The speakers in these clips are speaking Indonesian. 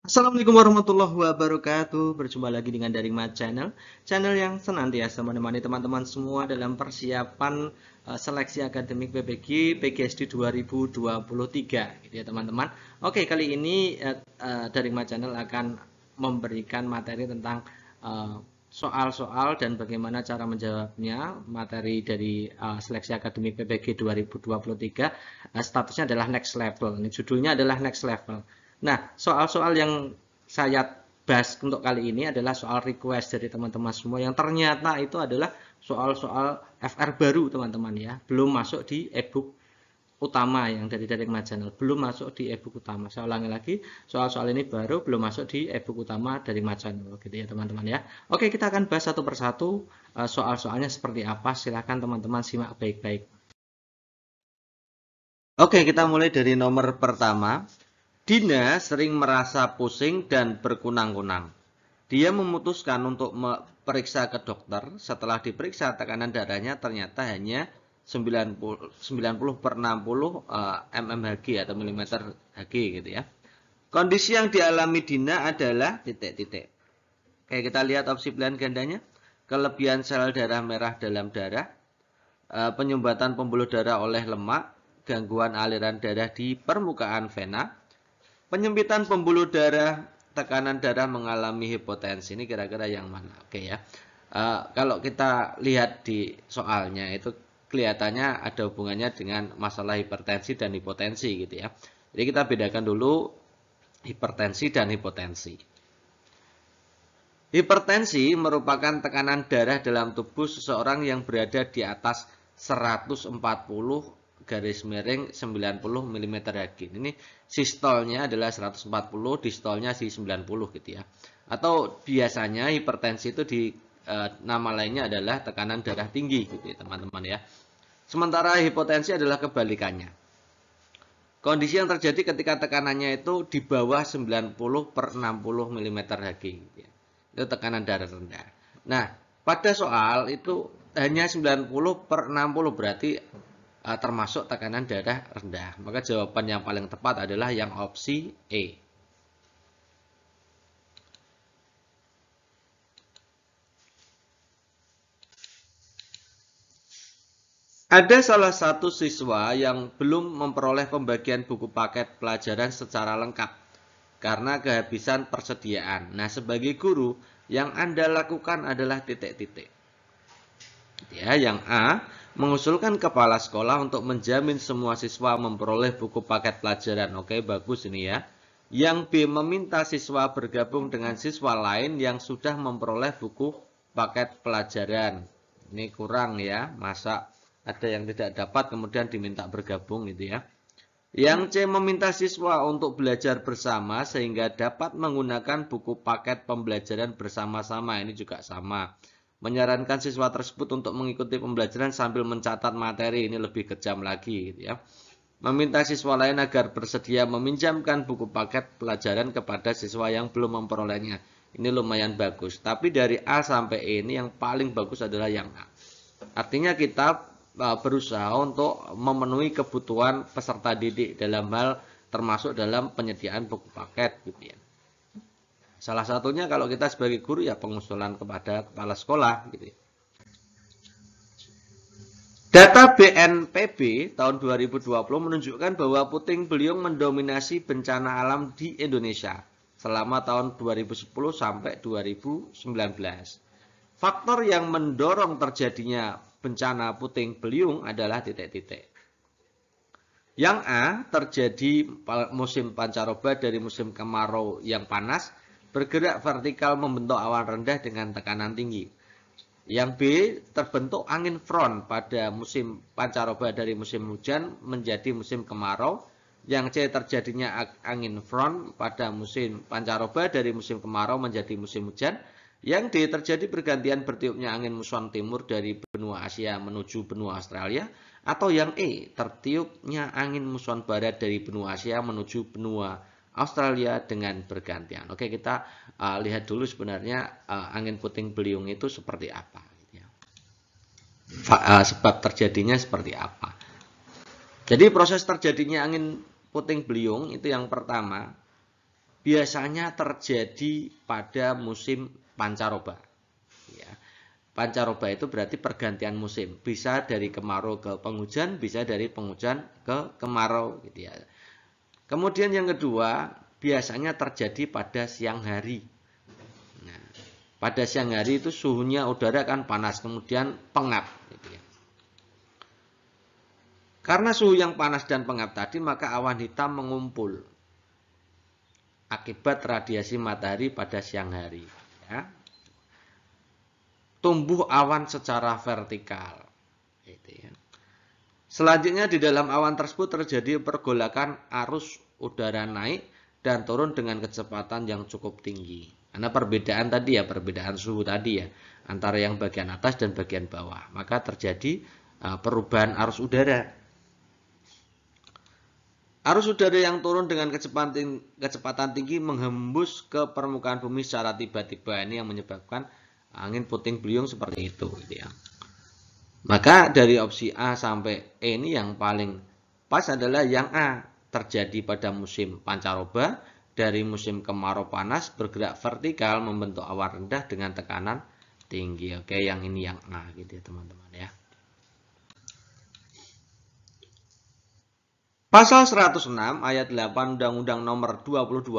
Assalamualaikum warahmatullahi wabarakatuh. Berjumpa lagi dengan Daring Channel, channel yang senantiasa menemani teman-teman semua dalam persiapan seleksi akademik PPG PGSD 2023, gitu ya teman-teman. Oke, kali ini Daring Channel akan memberikan materi tentang soal-soal dan bagaimana cara menjawabnya. Materi dari seleksi akademik PPG 2023 statusnya adalah next level. Ini judulnya adalah next level. Nah, soal-soal yang saya bahas untuk kali ini adalah soal request dari teman-teman semua yang ternyata itu adalah soal-soal FR baru teman-teman ya. Belum masuk di ebook utama yang dari Channel. Belum masuk di ebook utama. Saya ulangi lagi, soal-soal ini baru belum masuk di ebook utama dari Channel gitu ya teman-teman ya. Oke, kita akan bahas satu persatu soal-soalnya seperti apa. Silahkan teman-teman simak baik-baik. Oke, kita mulai dari nomor pertama. Dina sering merasa pusing dan berkunang-kunang. Dia memutuskan untuk periksa ke dokter. Setelah diperiksa, tekanan darahnya ternyata hanya 90 per 60 mmHg atau milimeter Hg gitu ya. Kondisi yang dialami Dina adalah titik-titik. Oke, kita lihat opsi pilihan gandanya. Kelebihan sel darah merah dalam darah, penyumbatan pembuluh darah oleh lemak, gangguan aliran darah di permukaan vena, penyempitan pembuluh darah, tekanan darah mengalami hipotensi. Ini kira-kira yang mana? Oke ya. Kalau kita lihat di soalnya itu kelihatannya ada hubungannya dengan masalah hipertensi dan hipotensi gitu ya. Jadi kita bedakan dulu hipertensi dan hipotensi. Hipertensi merupakan tekanan darah dalam tubuh seseorang yang berada di atas 140 garis miring 90 mm Hg. Ini sistolnya adalah 140, distolnya di 90 gitu ya. Atau biasanya hipertensi itu di nama lainnya adalah tekanan darah tinggi gitu ya teman-teman ya. Sementara hipotensi adalah kebalikannya. Kondisi yang terjadi ketika tekanannya itu di bawah 90 per 60 mm Hg gitu ya. Itu tekanan darah rendah. Nah, pada soal itu hanya 90 per 60 berarti termasuk tekanan darah rendah. Maka jawaban yang paling tepat adalah yang opsi E. Ada salah satu siswa yang belum memperoleh pembagian buku paket pelajaran secara lengkap karena kehabisan persediaan. Nah, sebagai guru, yang Anda lakukan adalah titik-titik. Ya, yang A, mengusulkan kepala sekolah untuk menjamin semua siswa memperoleh buku paket pelajaran. Oke, bagus ini ya. Yang B, meminta siswa bergabung dengan siswa lain yang sudah memperoleh buku paket pelajaran. Ini kurang ya, masa ada yang tidak dapat kemudian diminta bergabung gitu ya. Yang C, meminta siswa untuk belajar bersama sehingga dapat menggunakan buku paket pembelajaran bersama-sama. Ini juga sama. Menyarankan siswa tersebut untuk mengikuti pembelajaran sambil mencatat materi. Ini lebih kejam lagi gitu ya. Meminta siswa lain agar bersedia meminjamkan buku paket pelajaran kepada siswa yang belum memperolehnya. Ini lumayan bagus. Tapi dari A sampai E ini yang paling bagus adalah yang A. Artinya kita berusaha untuk memenuhi kebutuhan peserta didik dalam hal termasuk dalam penyediaan buku paket gitu ya. Salah satunya kalau kita sebagai guru ya pengusulan kepada kepala sekolah gitu ya. Data BNPB tahun 2020 menunjukkan bahwa puting beliung mendominasi bencana alam di Indonesia selama tahun 2010 sampai 2019. Faktor yang mendorong terjadinya bencana puting beliung adalah titik-titik. Yang A, terjadi musim pancaroba dari musim kemarau yang panas, bergerak vertikal membentuk awan rendah dengan tekanan tinggi. Yang B, terbentuk angin front pada musim pancaroba dari musim hujan menjadi musim kemarau. Yang C, terjadinya angin front pada musim pancaroba dari musim kemarau menjadi musim hujan. Yang D, terjadi pergantian bertiupnya angin muson timur dari benua Asia menuju benua Australia. Atau yang E, tertiupnya angin muson barat dari benua Asia menuju benua Australia dengan bergantian. Oke, kita lihat dulu sebenarnya angin puting beliung itu seperti apa. Gitu ya. Sebab terjadinya seperti apa. Jadi proses terjadinya angin puting beliung itu yang pertama, biasanya terjadi pada musim pancaroba. Ya. Pancaroba itu berarti pergantian musim. Bisa dari kemarau ke penghujan, bisa dari penghujan ke kemarau. Gitu ya. Kemudian yang kedua, biasanya terjadi pada siang hari. Nah, pada siang hari itu suhunya udara kan panas, kemudian pengap. Gitu ya. Karena suhu yang panas dan pengap tadi, maka awan hitam mengumpul akibat radiasi matahari pada siang hari. Ya. Tumbuh awan secara vertikal. Gitu ya. Selanjutnya di dalam awan tersebut terjadi pergolakan arus udara naik dan turun dengan kecepatan yang cukup tinggi. Karena perbedaan tadi ya, perbedaan suhu tadi ya, antara yang bagian atas dan bagian bawah. Maka terjadi perubahan arus udara. Arus udara yang turun dengan kecepatan tinggi menghembus ke permukaan bumi secara tiba-tiba. Ini yang menyebabkan angin puting beliung seperti itu. Gitu ya. Maka dari opsi A sampai E ini yang paling pas adalah yang A. Terjadi pada musim pancaroba, dari musim kemarau panas bergerak vertikal membentuk awan rendah dengan tekanan tinggi. Oke, yang ini yang A gitu ya teman-teman ya. Pasal 106 ayat 8 Undang-Undang Nomor 22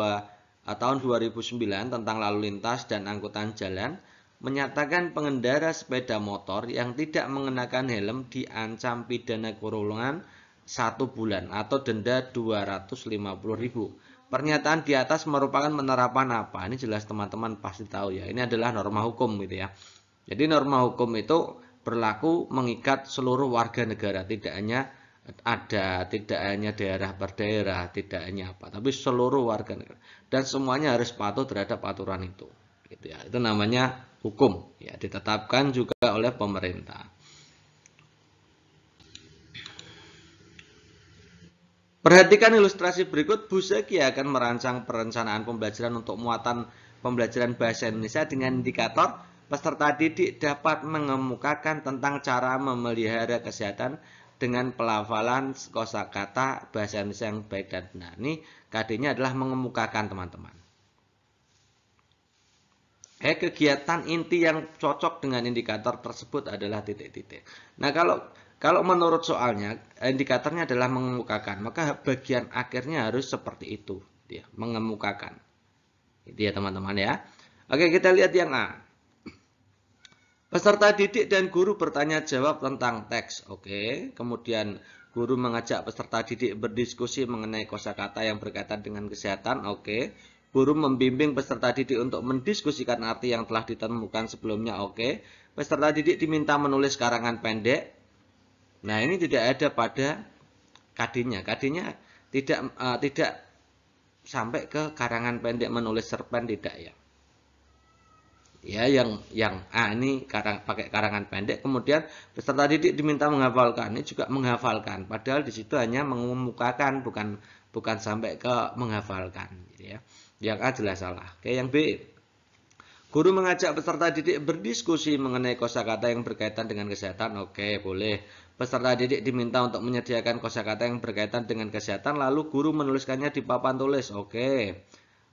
tahun 2009 tentang lalu lintas dan angkutan jalan menyatakan pengendara sepeda motor yang tidak mengenakan helm diancam pidana kurungan 1 bulan atau denda 250.000. Pernyataan di atas merupakan penerapan apa? Ini jelas teman-teman pasti tahu ya. Ini adalah norma hukum gitu ya. Jadi norma hukum itu berlaku mengikat seluruh warga negara, tidak hanya daerah per daerah, tidak hanya apa, tapi seluruh warga negara. Dan semuanya harus patuh terhadap aturan itu. Gitu ya. Itu namanya hukum ya, ditetapkan juga oleh pemerintah. Perhatikan ilustrasi berikut. Bu Zaki akan merancang perencanaan pembelajaran untuk muatan pembelajaran bahasa Indonesia dengan indikator peserta didik dapat mengemukakan tentang cara memelihara kesehatan dengan pelafalan kosakata bahasa Indonesia yang baik dan benar. Ini KD-nya adalah mengemukakan teman-teman. Kegiatan inti yang cocok dengan indikator tersebut adalah titik-titik. Nah, kalau menurut soalnya indikatornya adalah mengemukakan, maka bagian akhirnya harus seperti itu, ya, mengemukakan. Itu ya teman-teman ya. Oke, kita lihat yang A. Peserta didik dan guru bertanya jawab tentang teks. Oke, kemudian guru mengajak peserta didik berdiskusi mengenai kosakata yang berkaitan dengan kesehatan. Oke. Guru membimbing peserta didik untuk mendiskusikan arti yang telah ditemukan sebelumnya. Oke. Peserta didik diminta menulis karangan pendek. Nah, ini tidak ada pada KD-nya. KD-nya tidak sampai ke karangan pendek menulis cerpen, tidak ya. Ya, yang A ini pakai karangan pendek, kemudian peserta didik diminta menghafalkan. Ini juga menghafalkan, padahal di situ hanya mengemukakan, bukan sampai ke menghafalkan, gitu ya. Yang A jelas salah. Oke, yang B. Guru mengajak peserta didik berdiskusi mengenai kosakata yang berkaitan dengan kesehatan. Oke, boleh. Peserta didik diminta untuk menyediakan kosakata yang berkaitan dengan kesehatan, lalu guru menuliskannya di papan tulis. Oke.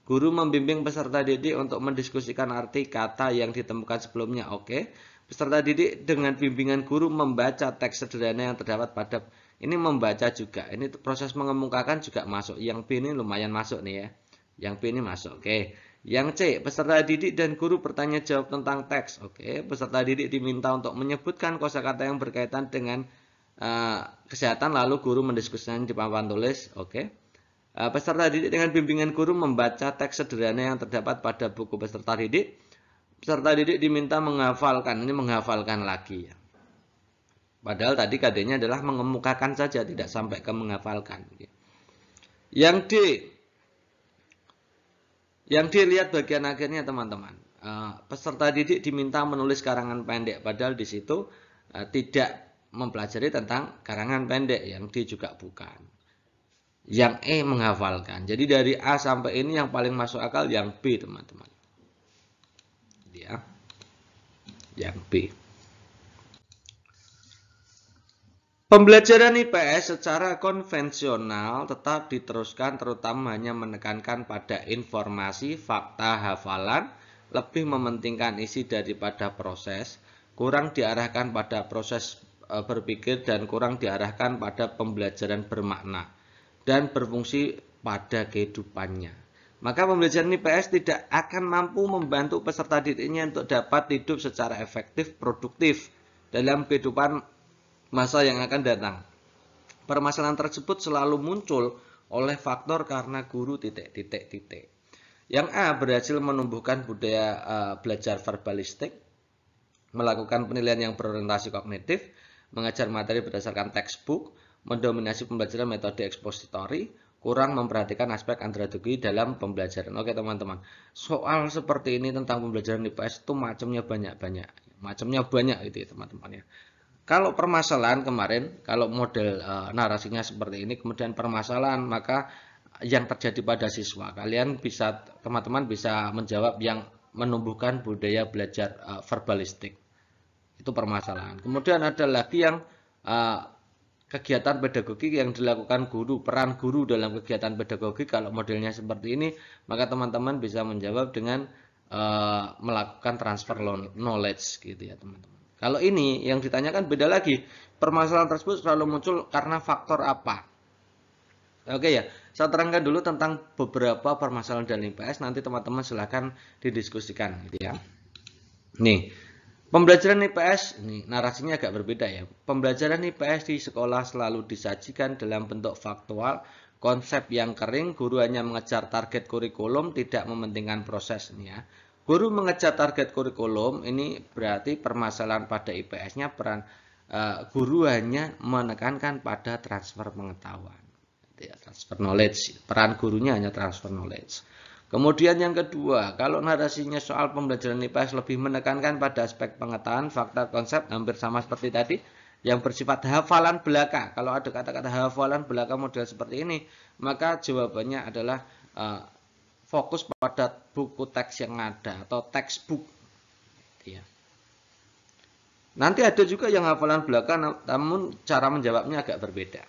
Guru membimbing peserta didik untuk mendiskusikan arti kata yang ditemukan sebelumnya. Oke. Peserta didik dengan bimbingan guru membaca teks sederhana yang terdapat pada. Ini membaca juga. Ini proses mengemukakan juga masuk. Yang B ini lumayan masuk nih ya. Yang B ini masuk. Oke. Yang C, peserta didik dan guru bertanya jawab tentang teks. Oke. Peserta didik diminta untuk menyebutkan kosakata yang berkaitan dengan kesehatan, lalu guru mendiskusikan di papan tulis. Oke. Peserta didik dengan bimbingan guru membaca teks sederhana yang terdapat pada buku peserta didik. Peserta didik diminta menghafalkan. Ini menghafalkan lagi ya. Padahal tadi KD-nya adalah mengemukakan saja, tidak sampai ke menghafalkan. Yang D. Yang dilihat bagian akhirnya teman-teman. Peserta didik diminta menulis karangan pendek, padahal di situ tidak mempelajari tentang karangan pendek, yang D juga bukan. Yang E menghafalkan. Jadi dari A sampai ini yang paling masuk akal yang B teman-teman. Ya. Yang B. Pembelajaran IPS secara konvensional tetap diteruskan, terutama hanya menekankan pada informasi, fakta, hafalan, lebih mementingkan isi daripada proses, kurang diarahkan pada proses berpikir, dan kurang diarahkan pada pembelajaran bermakna dan berfungsi pada kehidupannya. Maka pembelajaran IPS tidak akan mampu membantu peserta didiknya untuk dapat hidup secara efektif, produktif dalam kehidupan masa yang akan datang. Permasalahan tersebut selalu muncul oleh faktor karena guru titik. Yang A berhasil menumbuhkan budaya belajar verbalistik, melakukan penilaian yang berorientasi kognitif, mengajar materi berdasarkan textbook, mendominasi pembelajaran metode ekspositori, kurang memperhatikan aspek andragogi dalam pembelajaran. Oke teman-teman, soal seperti ini tentang pembelajaran IPS itu macamnya banyak gitu ya teman-teman ya. Kalau permasalahan kemarin, kalau model narasinya seperti ini, kemudian permasalahan, maka yang terjadi pada siswa, teman-teman bisa menjawab yang menumbuhkan budaya belajar verbalistik. Itu permasalahan. Kemudian ada lagi yang kegiatan pedagogik yang dilakukan guru, peran guru dalam kegiatan pedagogik. Kalau modelnya seperti ini, maka teman-teman bisa menjawab dengan melakukan transfer knowledge gitu ya teman-teman. Kalau ini yang ditanyakan beda lagi. Permasalahan tersebut selalu muncul karena faktor apa? Oke ya, saya terangkan dulu tentang beberapa permasalahan dalam IPS. Nanti teman-teman silahkan didiskusikan gitu ya. Nih, pembelajaran IPS, ini narasinya agak berbeda ya. Pembelajaran IPS di sekolah selalu disajikan dalam bentuk faktual, konsep yang kering, guru hanya mengejar target kurikulum, tidak mementingkan proses ini ya. Guru mengejar target kurikulum, ini berarti permasalahan pada IPS-nya peran guru hanya menekankan pada transfer pengetahuan, transfer knowledge. Peran gurunya hanya transfer knowledge. Kemudian yang kedua, kalau narasinya soal pembelajaran IPS lebih menekankan pada aspek pengetahuan, fakta, konsep, hampir sama seperti tadi, yang bersifat hafalan belaka. Kalau ada kata-kata hafalan belaka model seperti ini, maka jawabannya adalah fokus pada buku teks yang ada atau textbook. Ya. Nanti ada juga yang hafalan belaka, namun cara menjawabnya agak berbeda.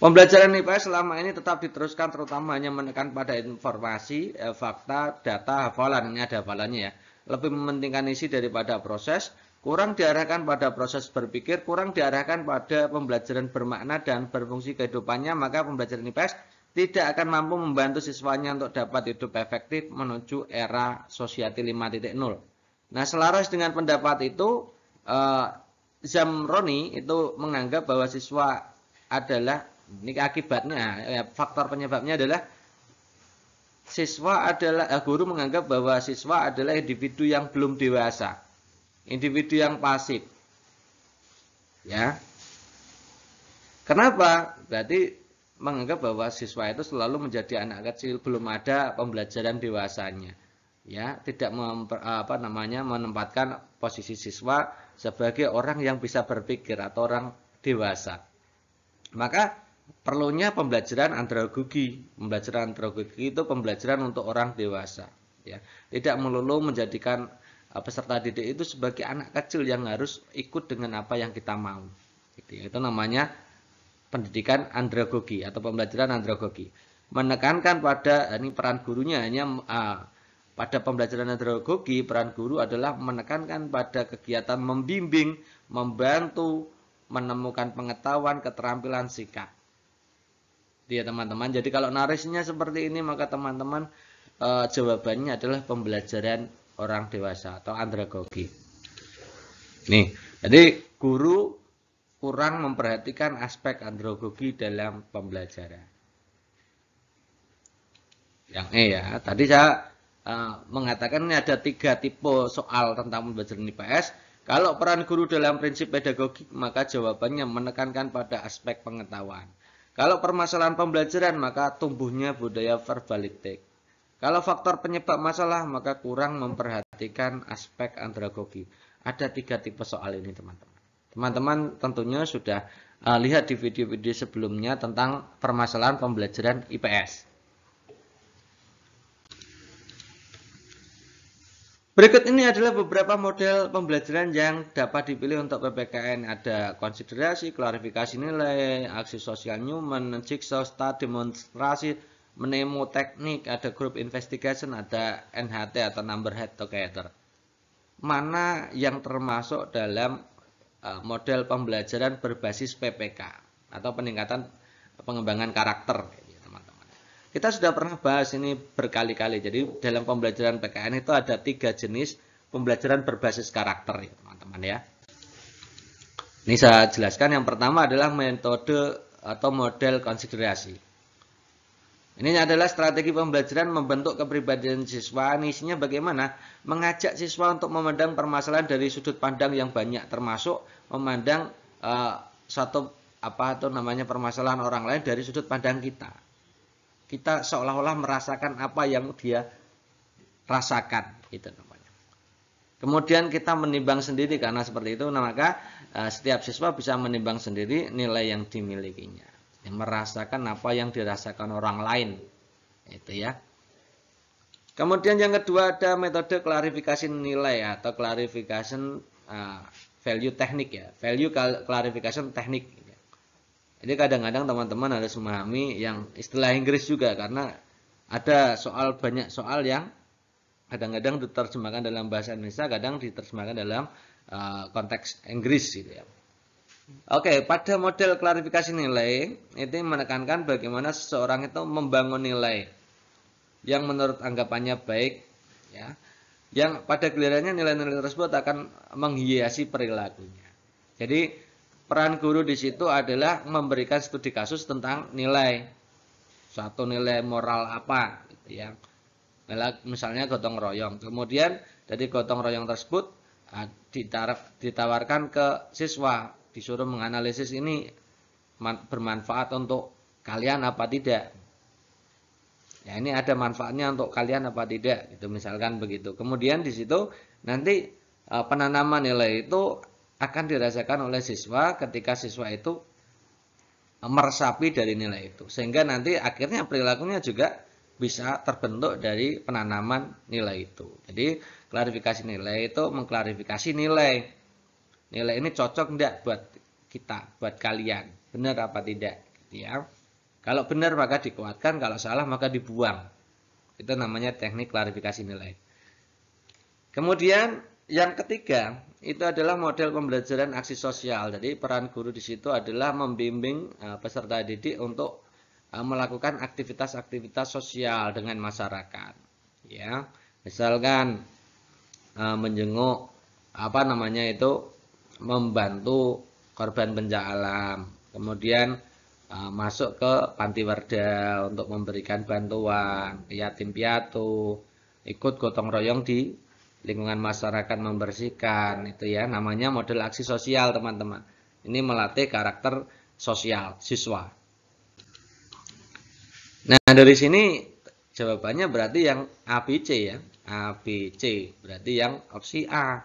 Pembelajaran IPS selama ini tetap diteruskan, terutama hanya menekan pada informasi, fakta, data, hafalan. Ini ada hafalannya ya. Lebih mementingkan isi daripada proses, kurang diarahkan pada proses berpikir, kurang diarahkan pada pembelajaran bermakna dan berfungsi kehidupannya, maka pembelajaran IPS tidak akan mampu membantu siswanya untuk dapat hidup efektif menuju era Society 5.0. Nah, selaras dengan pendapat itu, Zamroni itu menganggap bahwa siswa adalah, ini akibatnya, faktor penyebabnya adalah guru menganggap bahwa siswa adalah individu yang belum dewasa, individu yang pasif. Ya. Kenapa? Berarti menganggap bahwa siswa itu selalu menjadi anak kecil, belum ada pembelajaran dewasanya. Ya, tidak menempatkan posisi siswa sebagai orang yang bisa berpikir atau orang dewasa. Maka perlunya pembelajaran andragogi. Pembelajaran andragogi itu pembelajaran untuk orang dewasa. Ya, tidak melulu menjadikan peserta didik itu sebagai anak kecil yang harus ikut dengan apa yang kita mau. Itu namanya pendidikan andragogi atau pembelajaran andragogi. Menekankan pada, ini peran gurunya hanya pada pembelajaran andragogi, peran guru adalah menekankan pada kegiatan membimbing, membantu, menemukan pengetahuan, keterampilan, sikap. Ya teman-teman, jadi kalau narasinya seperti ini, maka teman-teman jawabannya adalah pembelajaran orang dewasa atau andragogi. Nih, jadi guru kurang memperhatikan aspek andragogi dalam pembelajaran. Yang E ya, tadi saya mengatakan ini ada 3 tipe soal tentang pembelajaran IPS. Kalau peran guru dalam prinsip pedagogik, maka jawabannya menekankan pada aspek pengetahuan. Kalau permasalahan pembelajaran, maka tumbuhnya budaya verbalistik. Kalau faktor penyebab masalah, maka kurang memperhatikan aspek andragogi. Ada 3 tipe soal ini teman-teman. Teman-teman tentunya sudah lihat di video-video sebelumnya tentang permasalahan pembelajaran IPS. Berikut ini adalah beberapa model pembelajaran yang dapat dipilih untuk PPKN. Ada konsiderasi, klarifikasi nilai, aksi sosial Newman, jigsaw, start, demonstrasi, mnemoteknik, ada group investigation, ada NHT atau number head together. Mana yang termasuk dalam model pembelajaran berbasis PPK atau peningkatan pengembangan karakter, teman-teman. Kita sudah pernah bahas ini berkali-kali. Jadi dalam pembelajaran PKN itu ada 3 jenis pembelajaran berbasis karakter, ya teman-teman ya. Ini saya jelaskan. Yang pertama adalah metode atau model konsiderasi. Ini adalah strategi pembelajaran membentuk kepribadian siswa. Isinya bagaimana? Mengajak siswa untuk memandang permasalahan dari sudut pandang yang banyak, termasuk memandang permasalahan orang lain dari sudut pandang kita. Kita seolah-olah merasakan apa yang dia rasakan, itu namanya. Kemudian kita menimbang sendiri, karena seperti itu, maka setiap siswa bisa menimbang sendiri nilai yang dimilikinya. Yang merasakan apa yang dirasakan orang lain, itu ya. Kemudian yang kedua ada metode klarifikasi nilai atau clarification value teknik ya, value clarification teknik. Jadi kadang-kadang teman-teman harus memahami yang istilah Inggris juga, karena ada banyak soal yang kadang-kadang diterjemahkan dalam bahasa Indonesia, kadang diterjemahkan dalam konteks Inggris gitu ya. Oke, pada model klarifikasi nilai itu menekankan bagaimana seseorang itu membangun nilai yang menurut anggapannya baik, ya. Yang pada gilirannya nilai-nilai tersebut akan menghiasi perilakunya. Jadi peran guru di situ adalah memberikan studi kasus tentang nilai, suatu nilai moral apa, gitu ya. Misalnya gotong royong. Kemudian dari gotong royong tersebut ditawarkan ke siswa, disuruh menganalisis ini bermanfaat untuk kalian apa tidak. Ya, ini ada manfaatnya untuk kalian apa tidak, itu misalkan begitu. Kemudian di situ nanti penanaman nilai itu akan dirasakan oleh siswa ketika siswa itu meresapi dari nilai itu, sehingga nanti akhirnya perilakunya juga bisa terbentuk dari penanaman nilai itu. Jadi klarifikasi nilai itu mengklarifikasi nilai. Nilai ini cocok enggak buat kita, buat kalian, benar apa tidak, gitu ya. Kalau benar maka dikuatkan, kalau salah maka dibuang. Itu namanya teknik klarifikasi nilai. Kemudian yang ketiga itu adalah model pembelajaran aksi sosial. Jadi peran guru di situ adalah membimbing peserta didik untuk melakukan aktivitas-aktivitas sosial dengan masyarakat. Ya, misalkan menjenguk membantu korban bencana alam, kemudian masuk ke panti warda untuk memberikan bantuan yatim piatu, ikut gotong royong di lingkungan masyarakat membersihkan, itu ya, namanya model aksi sosial teman-teman. Ini melatih karakter sosial siswa. Nah dari sini jawabannya berarti yang ABC ya, ABC berarti yang opsi A.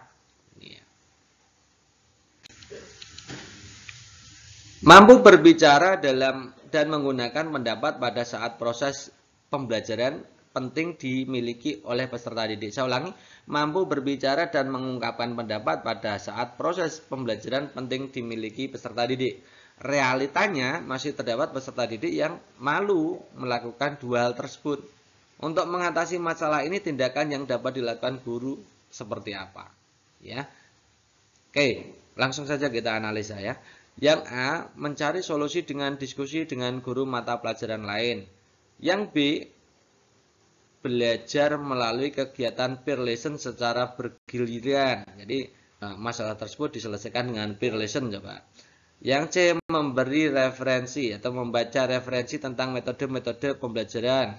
Mampu berbicara dan menggunakan pendapat pada saat proses pembelajaran penting dimiliki oleh peserta didik. Saya ulangi, mampu berbicara dan mengungkapkan pendapat pada saat proses pembelajaran penting dimiliki peserta didik. Realitanya masih terdapat peserta didik yang malu melakukan dua hal tersebut. Untuk mengatasi masalah ini, tindakan yang dapat dilakukan guru seperti apa? Ya, oke, langsung saja kita analisa ya. Yang A, mencari solusi dengan diskusi dengan guru mata pelajaran lain. Yang B, belajar melalui kegiatan peer lesson secara bergiliran. Jadi masalah tersebut diselesaikan dengan peer lesson coba. Yang C, memberi referensi atau membaca referensi tentang metode-metode pembelajaran.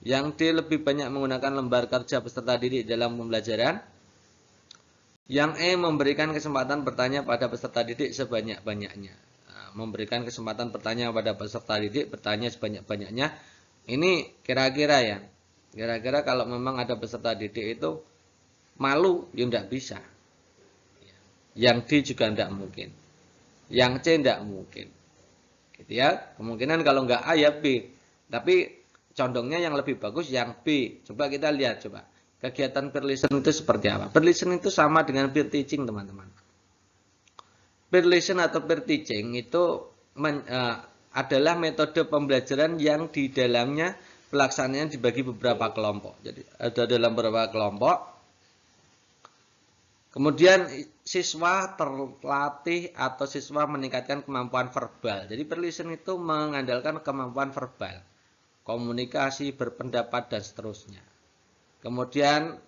Yang D, lebih banyak menggunakan lembar kerja peserta didik dalam pembelajaran. Yang E, memberikan kesempatan bertanya pada peserta didik sebanyak-banyaknya. Memberikan kesempatan bertanya pada peserta didik, bertanya sebanyak-banyaknya. Ini kira-kira ya. Kira-kira kalau memang ada peserta didik itu malu, ya tidak bisa. Yang D juga tidak mungkin. Yang C tidak mungkin. Gitu ya. Kemungkinan kalau nggak A ya B. Tapi condongnya yang lebih bagus yang B. Coba kita lihat coba. Kegiatan peer listen itu seperti apa? Peer listen itu sama dengan peer teaching, teman-teman. Peer listen atau peer teaching itu adalah metode pembelajaran yang di dalamnya pelaksanaannya dibagi beberapa kelompok. Jadi ada dalam beberapa kelompok. Kemudian siswa terlatih atau siswa meningkatkan kemampuan verbal. Jadi peer listen itu mengandalkan kemampuan verbal, komunikasi, berpendapat, dan seterusnya. Kemudian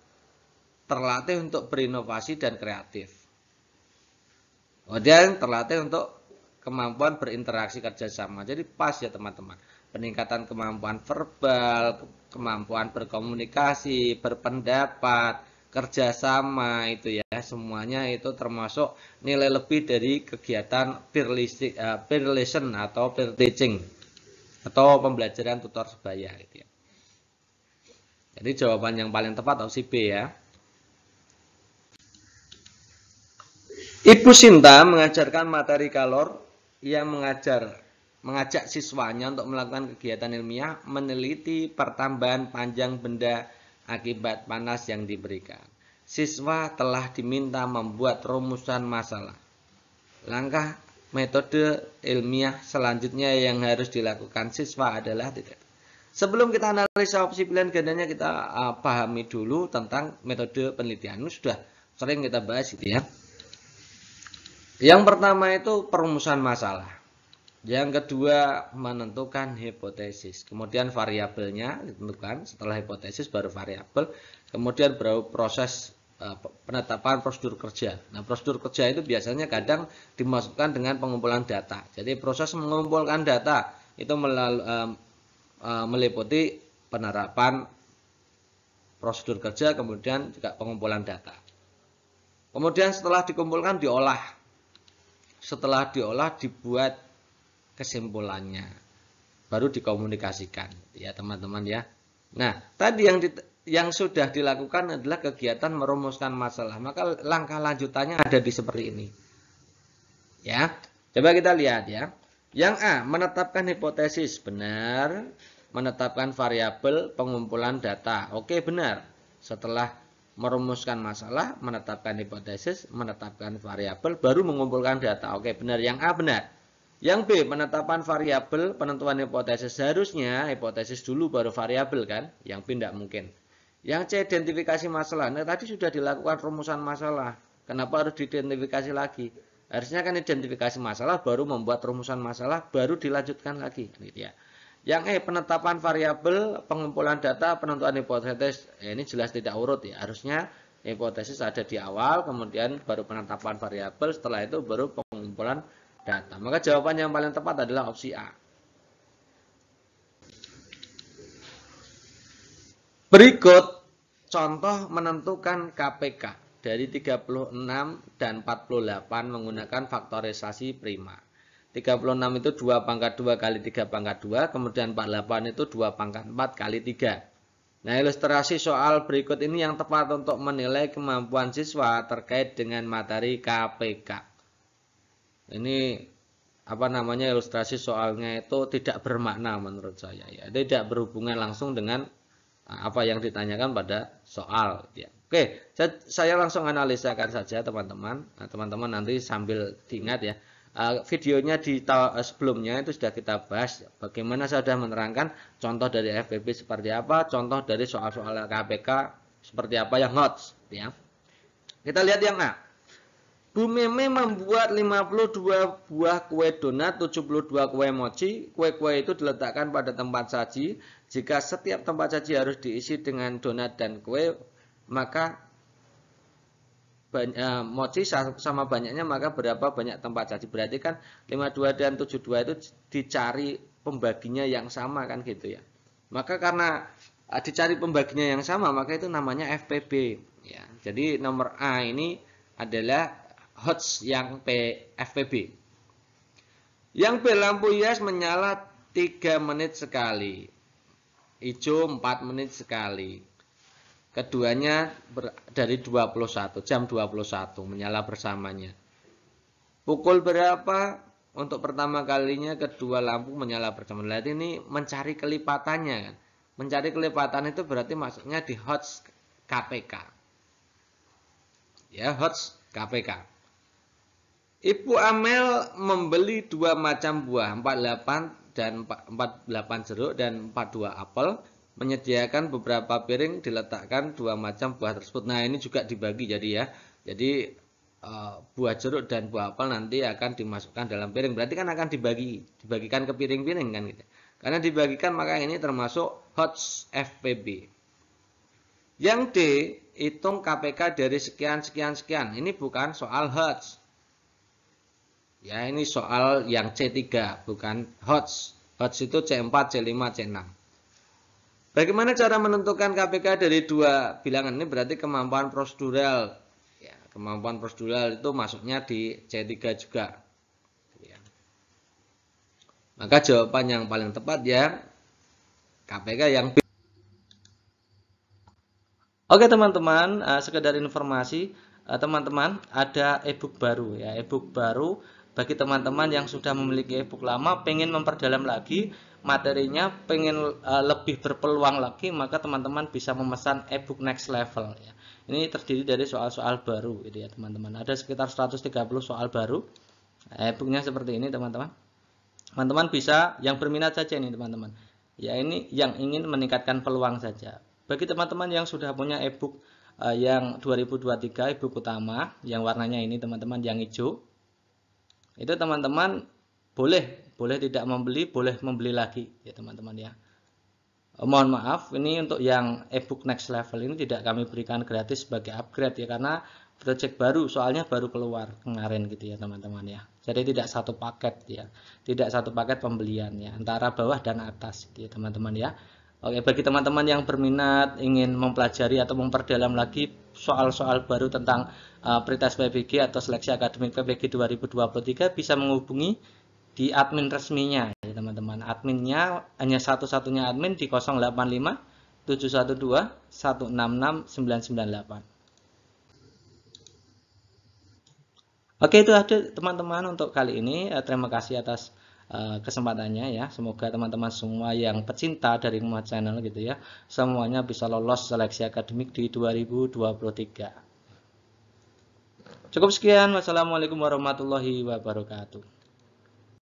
terlatih untuk berinovasi dan kreatif. Kemudian terlatih untuk kemampuan berinteraksi kerjasama. Jadi pas ya teman-teman. Peningkatan kemampuan verbal, kemampuan berkomunikasi, berpendapat, kerjasama itu ya. Semuanya itu termasuk nilai lebih dari kegiatan peer listen atau peer teaching atau pembelajaran tutor sebaya gitu ya. Jadi jawaban yang paling tepat opsi B ya. Ibu Sinta mengajarkan materi kalor yang mengajak siswanya untuk melakukan kegiatan ilmiah meneliti pertambahan panjang benda akibat panas yang diberikan. Siswa telah diminta membuat rumusan masalah. Langkah metode ilmiah selanjutnya yang harus dilakukan siswa adalah tidak. Sebelum kita analisa opsi pilihan gandanya, kita pahami dulu tentang metode penelitian. Ini sudah sering kita bahas gitu ya. Yang pertama itu perumusan masalah. Yang kedua menentukan hipotesis. Kemudian variabelnya ditentukan. Setelah hipotesis baru variabel. Kemudian baru proses penetapan prosedur kerja. Nah, prosedur kerja itu biasanya kadang dimasukkan dengan pengumpulan data. Jadi proses mengumpulkan data itu meliputi penerapan prosedur kerja, kemudian juga pengumpulan data. Kemudian setelah dikumpulkan diolah. Setelah diolah dibuat kesimpulannya. Baru dikomunikasikan ya teman-teman ya. Nah, tadi yang sudah dilakukan adalah kegiatan merumuskan masalah. Maka langkah lanjutannya ada di seperti ini. Ya. Coba kita lihat ya. Yang A, menetapkan hipotesis, benar. Menetapkan variabel, pengumpulan data. Oke, benar. Setelah merumuskan masalah, menetapkan hipotesis, menetapkan variabel, baru mengumpulkan data. Oke, benar. Yang A benar. Yang B, penetapan variabel, penentuan hipotesis. Seharusnya hipotesis dulu baru variabel kan? Yang B tidak mungkin. Yang C, identifikasi masalah. Nah, tadi sudah dilakukan rumusan masalah. Kenapa harus diidentifikasi lagi? Harusnya kan identifikasi masalah, baru membuat rumusan masalah, baru dilanjutkan lagi. Gitu ya. Yang E, penetapan variabel, pengumpulan data, penentuan hipotesis. Ini jelas tidak urut ya. Harusnya hipotesis ada di awal, kemudian baru penetapan variabel, setelah itu baru pengumpulan data. Maka jawaban yang paling tepat adalah opsi A. Berikut contoh menentukan KPK dari 36 dan 48 menggunakan faktorisasi prima. 36 itu 2 pangkat 2 kali 3 pangkat 2, kemudian 48 itu 2 pangkat 4 kali 3. Nah, ilustrasi soal berikut ini yang tepat untuk menilai kemampuan siswa terkait dengan materi KPK. Ini ilustrasi soalnya itu tidak bermakna menurut saya ya. Tidak berhubungan langsung dengan apa yang ditanyakan pada soal ya. Oke, saya langsung analisakan saja teman-teman. Nah, teman-teman nanti sambil diingat ya. Videonya di sebelumnya itu sudah kita bahas bagaimana saya sudah menerangkan contoh dari FPB seperti apa, contoh dari soal-soal KPK seperti apa yang hot ya. Kita lihat yang A. Bu Meme membuat 52 buah kue donat, 72 kue mochi. Kue-kue itu diletakkan pada tempat saji. Jika setiap tempat saji harus diisi dengan donat dan kue, maka mochi sama banyaknya, maka berapa banyak tempat saji. Berarti kan 52 dan 72 itu dicari pembaginya yang sama kan gitu ya. Maka karena dicari pembaginya yang sama, maka itu namanya FPB ya. Jadi nomor A ini adalah HOTS yang FPB. Yang B, lampu hias menyala 3 menit sekali. Hijau 4 menit sekali. Keduanya dari 21, jam 21 menyala bersamanya. Pukul berapa untuk pertama kalinya kedua lampu menyala bersama? Lihat ini mencari kelipatannya kan. Mencari kelipatan itu berarti masuknya di HOTS KPK. Ya, HOTS KPK. Ibu Amel membeli 2 macam buah, 48 dan 48 jeruk dan 42 apel, menyediakan beberapa piring, diletakkan 2 macam buah tersebut. Nah, ini juga dibagi jadi ya. Jadi buah jeruk dan buah apel nanti akan dimasukkan dalam piring. Berarti kan akan dibagikan ke piring-piring kan gitu. Karena dibagikan maka ini termasuk HOTS FPB. Yang D, hitung KPK dari sekian sekian sekian. Ini bukan soal HOTS. Ya, ini soal yang C3, bukan HOTS. HOTS itu C4, C5, C6. Bagaimana cara menentukan KPK dari 2 bilangan? Ini berarti kemampuan prosedural. Ya, kemampuan prosedural itu masuknya di C3 juga. Ya. Maka jawaban yang paling tepat ya KPK yang B. Oke teman-teman, sekedar informasi, teman-teman ada e-book baru ya, e-book baru bagi teman-teman yang sudah memiliki e-book lama, pengen memperdalam lagi materinya, pengen lebih berpeluang lagi, maka teman-teman bisa memesan e-book next level ya. Ini terdiri dari soal-soal baru gitu ya teman-teman. Ada sekitar 130 soal baru. E-booknya seperti ini teman-teman. Teman-teman bisa yang berminat saja nih teman-teman. Ya, ini yang ingin meningkatkan peluang saja. Bagi teman-teman yang sudah punya e-book yang 2023 e-book utama yang warnanya ini teman-teman yang hijau, itu teman-teman boleh tidak membeli, boleh membeli lagi ya teman-teman ya. Mohon maaf, ini untuk yang e-book next level ini tidak kami berikan gratis sebagai upgrade ya, karena project baru, soalnya baru keluar kemarin gitu ya teman-teman ya. Jadi tidak satu paket ya, tidak satu paket pembelian ya, antara bawah dan atas gitu ya teman-teman ya. Oke, bagi teman-teman yang berminat ingin mempelajari atau memperdalam lagi soal-soal baru tentang pretest PBG atau seleksi akademik PBG 2023 bisa menghubungi di admin resminya ya teman-teman. Adminnya hanya satu-satunya admin di 085 712 166 998. Oke, itu aja teman-teman untuk kali ini. Terima kasih atas kesempatannya ya. Semoga teman-teman semua yang pecinta dari Muhammad Channel gitu ya, semuanya bisa lolos seleksi akademik di 2023. Cukup sekian. Wassalamualaikum warahmatullahi wabarakatuh.